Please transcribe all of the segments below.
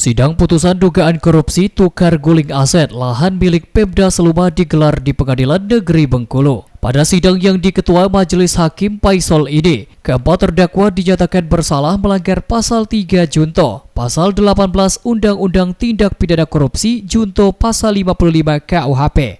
Sidang putusan dugaan korupsi tukar guling aset lahan milik Pemda Seluma digelar di Pengadilan Negeri Bengkulu. Pada sidang yang diketuai Majelis Hakim Paisol ini, keempat terdakwa dinyatakan bersalah melanggar Pasal 3 Junto, Pasal 18 Undang-Undang Tindak Pidana Korupsi Junto Pasal 55 KUHP.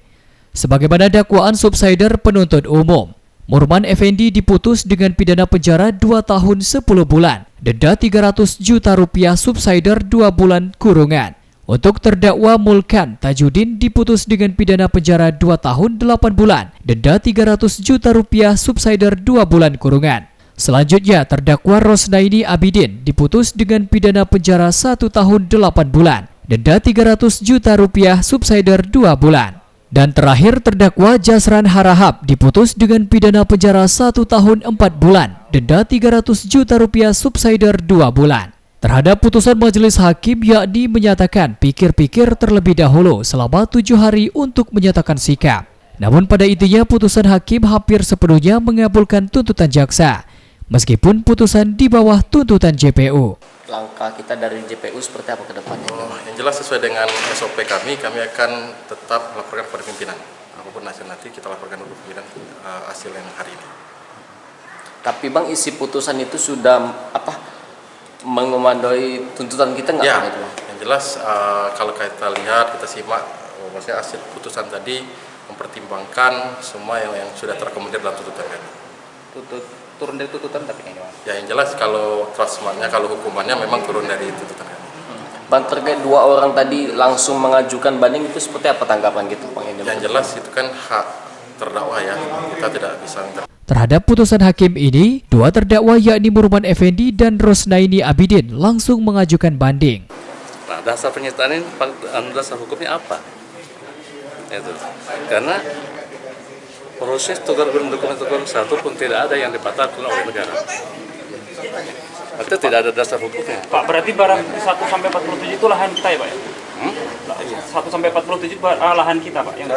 Sebagaimana dakwaan subsider penuntut umum, Murman Effendi diputus dengan pidana penjara 2 tahun 10 bulan, denda 300 juta rupiah subsider 2 bulan kurungan. Untuk terdakwa Mulkan Tajudin diputus dengan pidana penjara 2 tahun 8 bulan, denda 300 juta rupiah subsider 2 bulan kurungan. Selanjutnya terdakwa Rosnaini Abidin diputus dengan pidana penjara 1 tahun 8 bulan, denda 300 juta rupiah subsider 2 bulan. Dan terakhir terdakwa Jasran Harahap diputus dengan pidana penjara 1 tahun 4 bulan, denda 300 juta rupiah subsider 2 bulan. Terhadap putusan majelis hakim yakni menyatakan pikir-pikir terlebih dahulu selama 7 hari untuk menyatakan sikap. Namun pada intinya putusan hakim hampir sepenuhnya mengabulkan tuntutan jaksa, meskipun putusan di bawah tuntutan JPU. Langkah kita dari JPU seperti apa ke depannya? Yang jelas sesuai dengan SOP kami akan tetap melaporkan kepada pimpinan. Apapun hasil nanti kita laporkan kepada pimpinan hasil yang hari ini. Tapi Bang, isi putusan itu sudah mengomandoi tuntutan kita nggak? Ya, yang jelas kalau kita lihat, kita simak, maksudnya hasil putusan tadi mempertimbangkan semua yang sudah terakomodir dalam tuntutan kami. Turun dari tuntutan tapi ini Bang. Ya, yang jelas kalau transmartnya, kalau hukumannya memang turun dari tuntutan kami. Bang, terkait 2 orang tadi langsung mengajukan banding itu seperti apa tanggapan gitu Bang? Yang jelas itu kan hak terdakwa ya, kita tidak bisa minta. Terhadap putusan hakim ini, 2 terdakwa yakni Murman Effendi dan Rosnaini Abidin langsung mengajukan banding. Nah, dasar pernyataan ini, dasar hukumnya apa? Itu karena proses tukar guling dokumen satu pun tidak ada yang dibatalkan oleh negara. Itu tidak ada dasar hukumnya. Pak, berarti barang 1-47 itu lahan kita ya Pak ya? 1-47 lahan kita Pak yang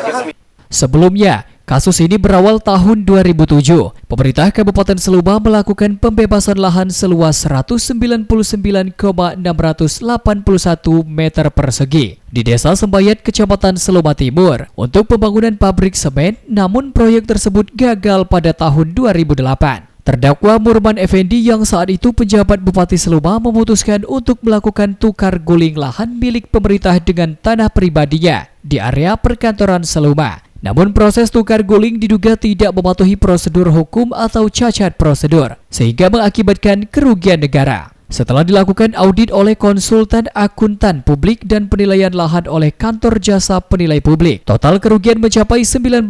Sebelumnya, kasus ini berawal tahun 2007. Pemerintah Kabupaten Seluma melakukan pembebasan lahan seluas 199,681 meter persegi di Desa Sembayat, Kecamatan Seluma Timur untuk pembangunan pabrik semen, namun proyek tersebut gagal pada tahun 2008. Terdakwa Murman Effendi yang saat itu penjabat Bupati Seluma memutuskan untuk melakukan tukar guling lahan milik pemerintah dengan tanah pribadinya di area perkantoran Seluma. Namun proses tukar guling diduga tidak mematuhi prosedur hukum atau cacat prosedur, sehingga mengakibatkan kerugian negara. Setelah dilakukan audit oleh konsultan akuntan publik dan penilaian lahan oleh kantor jasa penilai publik, total kerugian mencapai 19,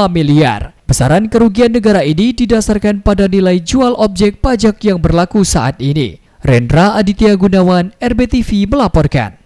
miliar. Besaran kerugian negara ini didasarkan pada nilai jual objek pajak yang berlaku saat ini. Rendra Aditya Gunawan, RBTV melaporkan.